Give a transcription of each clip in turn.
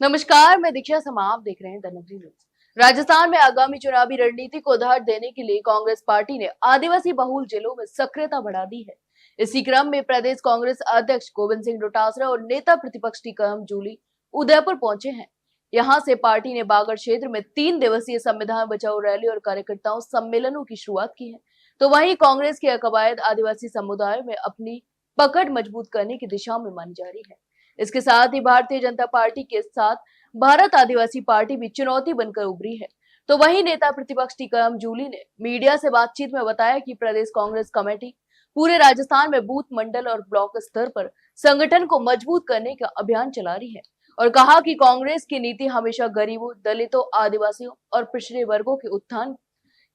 नमस्कार, मैं दीक्षा समा, आप देख रहे हैं द नगरी न्यूज। राजस्थान में आगामी चुनावी रणनीति को धार देने के लिए कांग्रेस पार्टी ने आदिवासी बहुल जिलों में सक्रियता बढ़ा दी है। इसी क्रम में प्रदेश कांग्रेस अध्यक्ष गोविंद सिंह डोटासरा और नेता प्रतिपक्ष टीकम जूली उदयपुर पहुंचे हैं। यहां से पार्टी ने बागड़ क्षेत्र में 3 दिवसीय संविधान बचाओ रैली और कार्यकर्ताओं सम्मेलनों की शुरुआत की है। तो वहीं कांग्रेस की कवायद आदिवासी समुदाय में अपनी पकड़ मजबूत करने की दिशा में मानी जा रही है। इसके साथ ही भारतीय जनता पार्टी के साथ भारत आदिवासी पार्टी भी चुनौती बनकर उभरी है। तो वहीं नेता प्रतिपक्ष टीकम जूली ने मीडिया से बातचीत में बताया कि प्रदेश कांग्रेस कमेटी पूरे राजस्थान में बूथ, मंडल और ब्लॉक स्तर पर संगठन को मजबूत करने का अभियान चला रही है और कहा कि कांग्रेस की नीति हमेशा गरीबों, दलितों, आदिवासियों और पिछड़े वर्गों के उत्थान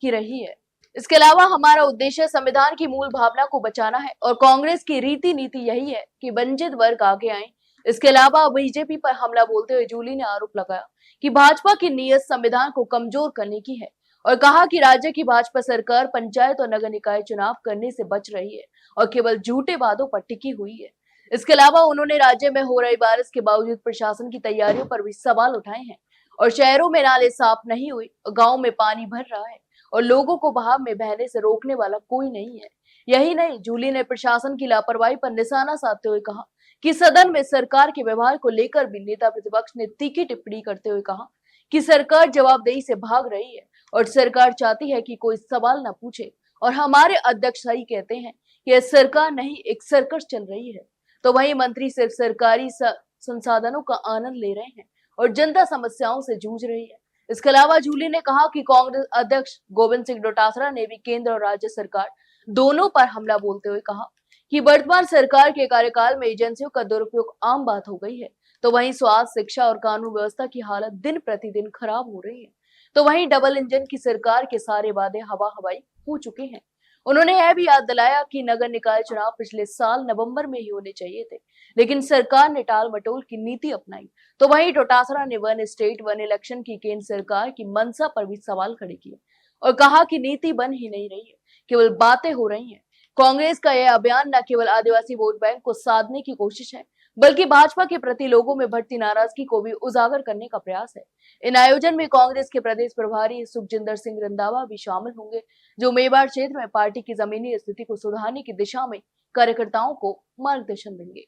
की रही है। इसके अलावा हमारा उद्देश्य संविधान की मूल भावना को बचाना है और कांग्रेस की रीति नीति यही है कि वंचित वर्ग आगे आए। इसके अलावा बीजेपी पर हमला बोलते हुए जूली ने आरोप लगाया कि भाजपा की नीयत संविधान को कमजोर करने की है और कहा कि राज्य की भाजपा सरकार पंचायत और नगर निकाय चुनाव करने से बच रही है और केवल झूठे वादों पर टिकी हुई है। इसके अलावा उन्होंने राज्य में हो रही बारिश के बावजूद प्रशासन की तैयारियों पर भी सवाल उठाए हैं और शहरों में नाले साफ नहीं हुए, गाँव में पानी भर रहा है और लोगों को बहाव में बहने से रोकने वाला कोई नहीं है। यही नहीं, जूली ने प्रशासन की लापरवाही पर निशाना साधते हुए कहा कि सदन में सरकार के व्यवहार को लेकर भी नेता प्रतिपक्ष ने तीखी टिप्पणी करते हुए कहा कि सरकार जवाबदेही से भाग रही है और सरकार चाहती है कि कोई सवाल न पूछे और हमारे अध्यक्ष सही कहते हैं कि यह सरकार नहीं, एक सर्कस चल रही है। तो वही मंत्री सिर्फ सरकारी संसाधनों का आनंद ले रहे हैं और जनता समस्याओं से जूझ रही है। इसके अलावा जूली ने कहा कि कांग्रेस अध्यक्ष गोविंद सिंह डोटासरा ने भी केंद्र और राज्य सरकार दोनों पर हमला बोलते हुए कहा कि वर्तमान सरकार के कार्यकाल में एजेंसियों का दुरुपयोग आम बात हो गई है। तो वहीं स्वास्थ्य, शिक्षा और कानून व्यवस्था की हालत दिन प्रतिदिन खराब हो रही है। तो वहीं डबल इंजन की सरकार के सारे वादे हवा हवाई हो चुके हैं। उन्होंने यह भी याद दिलाया कि नगर निकाय चुनाव पिछले साल नवंबर में ही होने चाहिए थे, लेकिन सरकार ने टाल मटोल की नीति अपनाई। तो वहीं डोटासरा ने वन स्टेट वन इलेक्शन की केंद्र सरकार की मंशा पर भी सवाल खड़े किए और कहा कि नीति बन ही नहीं रही है, केवल बातें हो रही हैं। कांग्रेस का यह अभियान न केवल आदिवासी वोट बैंक को साधने की कोशिश है, बल्कि भाजपा के प्रति लोगों में बढ़ती नाराजगी को भी उजागर करने का प्रयास है। इन आयोजन में कांग्रेस के प्रदेश प्रभारी सुखजिंदर सिंह रंधावा भी शामिल होंगे, जो मेवाड़ क्षेत्र में पार्टी की जमीनी स्थिति को सुधारने की दिशा में कार्यकर्ताओं को मार्गदर्शन देंगे।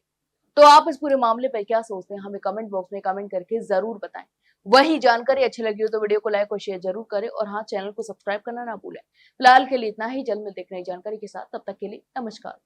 तो आप इस पूरे मामले पर क्या सोचते हैं, हमें कमेंट बॉक्स में कमेंट करके जरूर बताएं। वही जानकारी अच्छी लगी हो तो वीडियो को लाइक और शेयर जरूर करें और हाँ, चैनल को सब्सक्राइब करना ना भूलें। फिलहाल के लिए इतना ही, जल्द मिलते हैं नई जानकारी के साथ। तब तक के लिए नमस्कार।